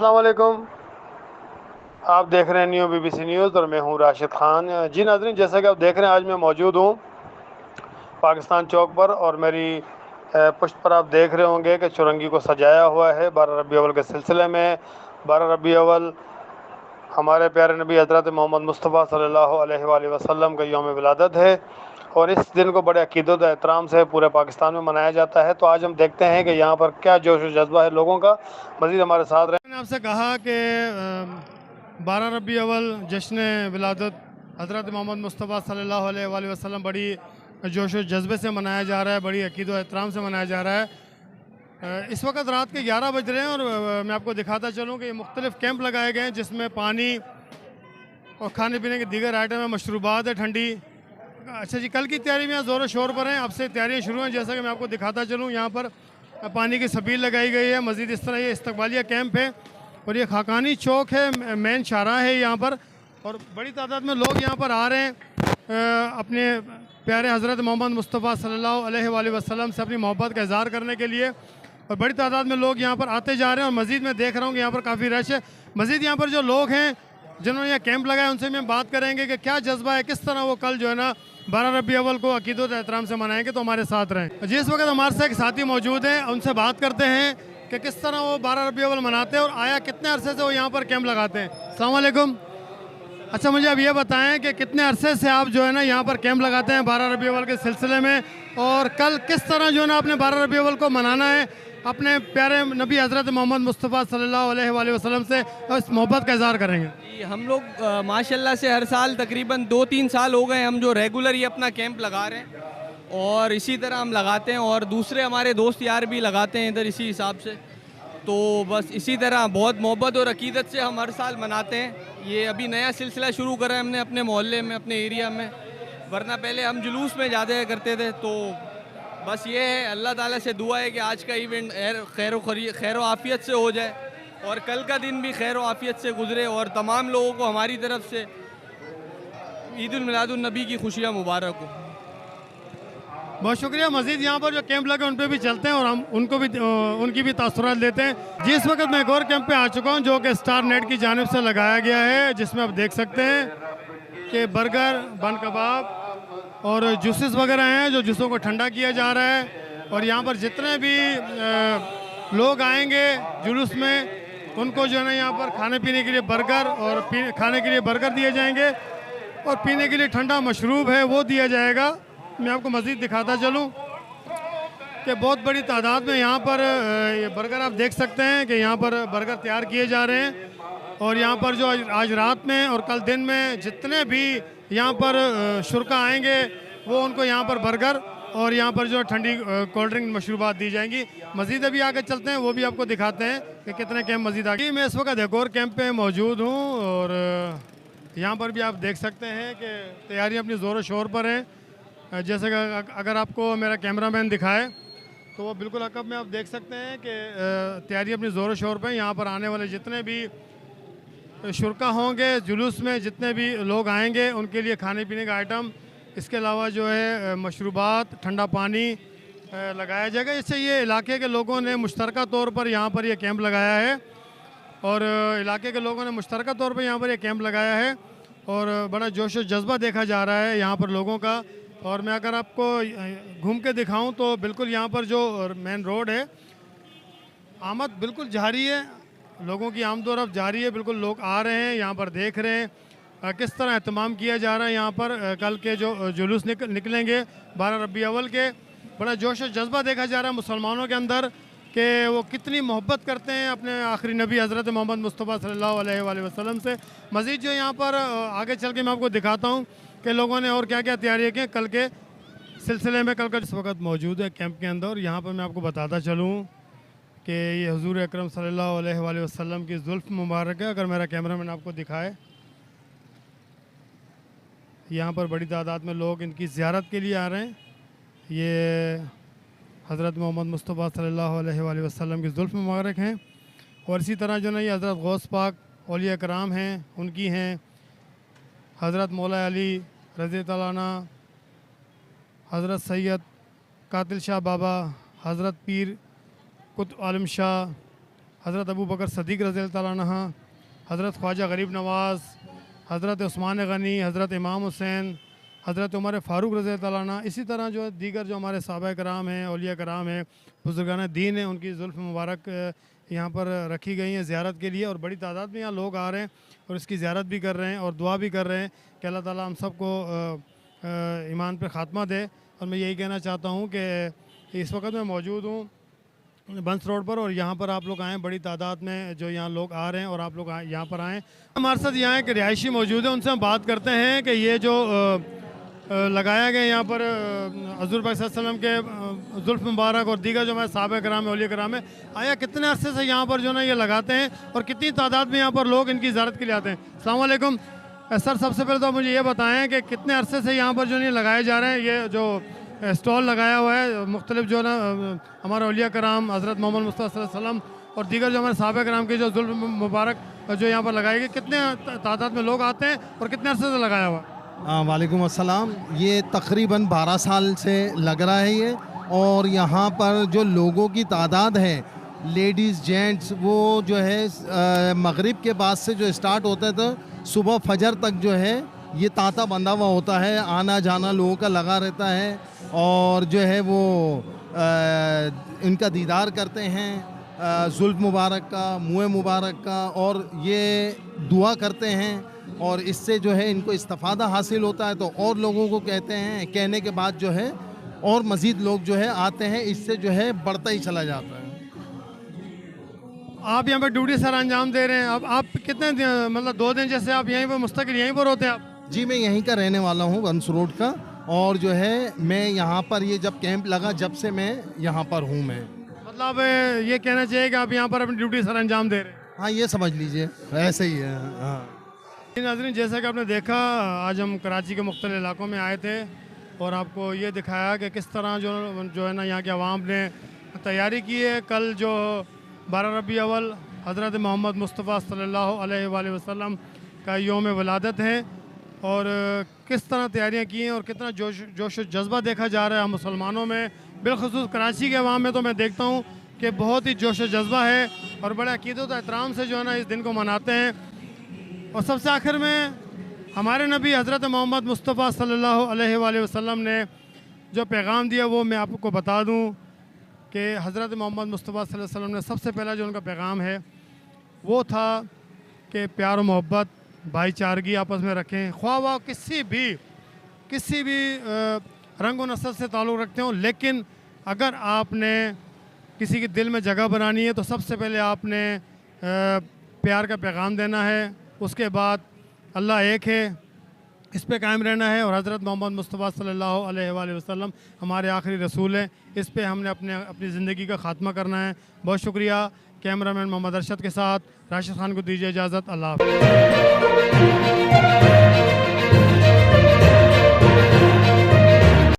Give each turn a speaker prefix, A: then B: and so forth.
A: अस्सलाम वालेकुम। आप देख रहे हैं न्यू बीबीसी न्यूज़ और मैं हूं राशिद खान। जी नाज़रीन, जैसा कि आप देख रहे हैं आज मैं मौजूद हूं पाकिस्तान चौक पर और मेरी पुष्ट पर आप देख रहे होंगे कि चुरंगी को सजाया हुआ है 12 रबी अव्वल के सिलसिले में। 12 रबी अव्वल हमारे प्यारे नबी हज़रत मोहम्मद मुस्तफ़ा सल्लल्लाहु अलैहि वसल्लम का यौम विलादत है और इस दिन को बड़े अकीदत एहतराम से पूरे पाकिस्तान में मनाया जाता है। तो आज हम देखते हैं कि यहाँ पर क्या जोश व जज्बा है लोगों का। मज़ीद हमारे साथ रहे। मैंने आपसे कहा कि 12 रबी अव्वल जश्न विलादत हज़रत मोहम्मद मुस्तफ़ा सल्लल्लाहु अलैहि वसल्लम बड़ी जोश व जज्बे से मनाया जा रहा है, बड़ी अकीदत एहतराम से मनाया जा रहा है। इस वक्त रात के 11 बज रहे हैं और मैं आपको दिखाता चलूँ कि ये मुख्तलिफ़ कैंप लगाए गए हैं जिसमें पानी और खाने पीने के दीगर आइटम है, मशरूबात है ठंडी। अच्छा जी, कल की तैयारी में यहाँ ज़ोर शोर पर हैं, अब से तैयारियाँ शुरू हैं। जैसा कि मैं आपको दिखाता चलूँ, यहाँ पर पानी की छबील लगाई गई है। मज़ीद इस तरह ये इस्तकबालिया कैंप है और ये खाकानी चौक है, मेन शाहराह है यहाँ पर और बड़ी तादाद में लोग यहाँ पर आ रहे हैं अपने प्यारे हज़रत मोहम्मद मुस्तफ़ा सल्लल्लाहु अलैहि वसल्लम से अपनी मोहब्बत का इज़हार करने के लिए। और बड़ी तादाद में लोग यहाँ पर आते जा रहे हैं और मज़ीद मैं देख रहा हूँ कि यहाँ पर काफ़ी रश है। मज़ीद यहाँ पर जो लोग हैं जिन्होंने यहाँ कैंप लगाया उनसे मैं बात करेंगे कि क्या जज्बा है, किस तरह वो कल जो है ना 12 रबी अव्वल को अकीदत एहतराम से मनाएंगे। तो हमारे साथ रहें। जी, इस वक्त हमारे साथ एक साथी मौजूद हैं, उनसे बात करते हैं कि किस तरह वो 12 रबी अव्वल मनाते हैं और आया कितने अरसे से वो यहाँ पर कैंप लगाते हैं। अस्सलाम वालेकुम। अच्छा, मुझे अब ये बताएं कि कितने अरसे से आप जो है ना यहाँ पर कैंप लगाते हैं 12 रबी अव्वल के सिलसिले में, और कल किस तरह जो है ना आपने 12 रबी अव्वल को मनाना है अपने प्यारे नबी हज़रत मोहम्मद मुस्तफ़ा सल्लल्लाहु अलैहि वसल्लम से इस मोहब्बत का इज़हार करेंगे।
B: हम लोग माशाल्लाह से हर साल तकरीबन 2-3 साल हो गए हम जो रेगुलर ये अपना कैंप लगा रहे हैं और इसी तरह हम लगाते हैं और दूसरे हमारे दोस्त यार भी लगाते हैं इधर इसी हिसाब से। तो बस इसी तरह बहुत मोहब्बत और अकीदत से हम हर साल मनाते हैं। ये अभी नया सिलसिला शुरू करा है हमने अपने मोहल्ले में, अपने एरिया में, वरना पहले हम जुलूस में ज़्यादा करते थे। तो बस ये है, अल्लाह ताला से दुआ है कि आज का इवेंट खैर आफ़ियत से हो जाए और कल का दिन भी खैर आफ़ियत से गुजरे और तमाम लोगों को हमारी तरफ से ईद उल मिलादुन नबी की खुशियाँ मुबारक हो।
A: बहुत शुक्रिया। मज़ीद यहाँ पर जो कैंप लगे उन पर भी चलते हैं और हम उनको भी उनकी भी तासुरात लेते हैं। जी, इस वक्त मैं एक और कैंप पे आ चुका हूँ जो कि स्टार नेट की जानिब से लगाया गया है, जिसमें आप देख सकते हैं कि बर्गर, बन कबाब और जूसेस वगैरह हैं जो जूसों को ठंडा किया जा रहा है। और यहाँ पर जितने भी लोग आएंगे जुलूस में उनको जो है ना यहाँ पर खाने पीने के लिए बर्गर और खाने के लिए बर्गर दिए जाएंगे और पीने के लिए ठंडा मशरूब है वो दिया जाएगा। मैं आपको मज़ीद दिखाता चलूँ कि बहुत बड़ी तादाद में यहाँ पर ये बर्गर आप देख सकते हैं कि यहाँ पर बर्गर तैयार किए जा रहे हैं। और यहाँ पर जो आज रात में और कल दिन में जितने भी यहाँ पर शुरका आएंगे वो उनको यहाँ पर बर्गर और यहाँ पर जो ठंडी कोल्ड ड्रिंक मशरूबात दी जाएंगी। मज़ीद अभी आगे चलते हैं, वो भी आपको दिखाते हैं कि कितने कैंप मज़ीद आगे। मैं इस वक्त एक और कैंप पे मौजूद हूँ और यहाँ पर भी आप देख सकते हैं कि तैयारियाँ अपनी ज़ोर शोर पर हैं। जैसे कि अगर आपको मेरा कैमरामैन दिखाए तो वो बिल्कुल अकब में आप देख सकते हैं कि तैयारी अपनी ज़ोर शोर पर। यहाँ पर आने वाले जितने भी शुरका होंगे जुलूस में, जितने भी लोग आएंगे उनके लिए खाने पीने का आइटम, इसके अलावा जो है मशरूबात, ठंडा पानी लगाया जाएगा। इससे ये इलाके के लोगों ने मुश्तरका तौर पर यहाँ पर ये कैंप लगाया है और इलाके के लोगों ने मुश्तरका तौर पर यहाँ पर ये कैंप लगाया है और बड़ा जोश व जज्बा देखा जा रहा है यहाँ पर लोगों का। और मैं अगर आपको घूम के दिखाऊं तो बिल्कुल यहाँ पर जो मेन रोड है, आमद बिल्कुल जारी है, लोगों की आमदोरफ़्त जारी है, बिल्कुल लोग आ रहे हैं, यहाँ पर देख रहे हैं किस तरह एहतमाम किया जा रहा है। यहाँ पर कल के जो जुलूस निकलेंगे 12 रबी अव्वल के, बड़ा जोश व जज्बा देखा जा रहा है मुसलमानों के अंदर कि वो कितनी मोहब्बत करते हैं अपने आखिरी नबी हज़रत मोहम्मद मुस्तफ़ा सल्लल्लाहु अलैहि वसल्लम से। मज़ीद जो यहाँ पर आगे चल के मैं आपको दिखाता हूँ कि लोगों ने और क्या क्या तैयारियाँ की कल के सिलसिले में। कल का इस वक्त मौजूद है कैंप के अंदर। यहाँ पर मैं आपको बताता चलूँ कि ये हुज़ूर अकरम सल्लल्लाहु अलैहि वसल्लम की ज़ुल्फ़ मुबारक है। अगर मेरा कैमरामैन आपको दिखाए, यहाँ पर बड़ी तादाद में लोग इनकी ज़ियारत के लिए आ रहे हैं। ये हज़रत मोहम्मद मुस्तफ़ा सल्लल्लाहु अलैहि वसल्लम की ज़ुल्फ़ मुबारक हैं और इसी तरह जो ना ये हज़रत गौस पाक औलिया कराम हैं, उनकी हैं, हज़रत मौला अली रज़ी तआला अन्हु, हज़रत सैयद कातिल शाह बाबा, हज़रत पीर कुतुब आलम शाह, हज़रत अबू बकर सदीक़ रज़ी अल्लाह ताला अन्हु, हज़रत ख्वाजा गरीब नवाज़, हज़रत उस्मान गनी, हज़रत इमाम हुसैन, हज़रत उमर फ़ारूक रज़ी अल्लाह ताला अन्हु, इसी तरह जो दीगर जो हमारे सहाबा कराम हैं, औलिया कराम हैं, बुज़ुर्गान दीन हैं, उनकी ज़ुल्फ़ मुबारक यहाँ पर रखी गई हैं ज़ियारत के लिए। और बड़ी तादाद में यहाँ लोग आ रहे हैं और इसकी ज़ियारत भी कर रहे हैं और दुआ भी कर रहे हैं कि अल्लाह ताला हम सबको ईमान पर ख़ात्मा दे। और मैं यही कहना चाहता हूँ कि इस वक्त मैं मौजूद हूँ बंस रोड पर और यहाँ पर आप लोग आएँ, बड़ी तादाद में जो यहाँ लोग आ रहे हैं और आप लोग यहाँ पर आएँ। हमारे साथ यहाँ एक रिहायशी मौजूद है, उनसे हम बात करते हैं कि ये जो लगाया गया यहाँ पर हज़ूर पाक सल्लल्लाहु अलैहि वसल्लम के ज़ुल्फ़ मुबारक और दीगर जो हमारे सहाबा कराम औलिया कराम है, आया कितने अरसे से यहाँ पर जो ना ये लगाते हैं और कितनी तादाद में यहाँ पर लोग इनकी ज़ियारत के लिए आते हैं। अस्सलाम वालेकुम सर, सबसे पहले तो मुझे ये बताएँ कि कितने अरसे से यहाँ पर जो नहीं लगाए जा रहे हैं, ये जो स्टॉल लगाया हुआ है मुख्तलिफ जो ना हमारे औलिया कराम हज़रत मोहम्मद मुस्तफ़ा सल्लल्लाहु अलैहि वसल्लम और दीगर जो हमारे सहाबा कराम के जो ज़ुल्फ़ मुबारक जो यहाँ पर लगाए गए, कितने तादाद में लोग आते हैं और कितने अरसे से लगाया हुआ?
C: वालेकुम अस्सलाम। ये तकरीबन 12 साल से लग रहा है ये, और यहाँ पर जो लोगों की तादाद है, लेडीज़ जेंट्स, वो जो है मगरिब के बाद से जो स्टार्ट होता है तो सुबह फजर तक जो है ये तांता बंधा हुआ होता है, आना जाना लोगों का लगा रहता है और जो है वो इनका दीदार करते हैं ज़ुल्फ़ मुबारक का, मुँह मुबारक का, और ये दुआ करते हैं और इससे जो है इनको इस्तिफ़ादा हासिल होता है। तो और लोगों को कहते हैं, कहने के बाद जो है और मज़ीद लोग जो है आते हैं, इससे जो है बढ़ता ही चला जाता है।
A: आप यहाँ पर ड्यूटी सर अंजाम दे रहे हैं, अब आप कितने मतलब 2 दिन जैसे आप यहीं पर मुस्तकिल यहीं पर होते हैं आप?
C: जी, मैं यहीं का रहने वाला हूँ, बंस रोड का, और जो है मैं यहाँ पर ये जब कैंप लगा जब से मैं यहाँ पर हूँ। मैं
A: मतलब ये कहना चाहिए कि आप यहाँ पर अपनी ड्यूटी सर अंजाम दे रहे हैं?
C: हाँ, ये समझ लीजिए ऐसे ही है। हाँ
A: नाज़रीन, जैसा कि आपने देखा, आज हम कराची के मुख्तलिफ इलाकों में आए थे और आपको ये दिखाया कि किस तरह जो है ना यहाँ के अवाम ने तैयारी की है। कल जो 12 रबी अव्वल हज़रत मोहम्मद मुस्तफ़ा सल्लल्लाहु अलैहि वसल्लम का यौम विलादत है और किस तरह तैयारियाँ की हैं और कितना जोश व जज्बा देखा जा रहा है हम मुसलमानों में, बिलखुसूस कराची के अवाम में तो मैं देखता हूँ कि बहुत ही जोश व जज्बा है और बड़े अक़ीदत व एहतराम से जो है ना इस दिन को मनाते हैं। और सबसे आखिर में हमारे नबी हज़रत मोहम्मद मुस्तफ़ा सल्लल्लाहु अलैहि वसल्लम ने जो पैगाम दिया वो मैं आपको बता दूं कि हज़रत मोहम्मद मुस्तफ़ा सल्लल्लाहु अलैहि वसल्लम ने सबसे पहला जो उनका पैगाम है वो था कि प्यार और मोहब्बत, भाईचारगी आपस में रखें, ख्वाह वह किसी भी रंग व नस्ल से ताल्लुक़ रखते हों, लेकिन अगर आपने किसी के दिल में जगह बनानी है तो सबसे पहले आपने प्यार का पैगाम देना है। उसके बाद अल्लाह एक है, इस पे कायम रहना है और हज़रत मोहम्मद मुस्तफ़ा सल्लल्लाहु अलैहि वसल्लम हमारे आखिरी रसूल हैं, इस पे हमने अपनी ज़िंदगी का ख़ात्मा करना है। बहुत शुक्रिया। कैमरामैन मोहम्मद अरशद के साथ राशिद खान को दीजिए इजाज़त। अल्लाह हाफ़िज़।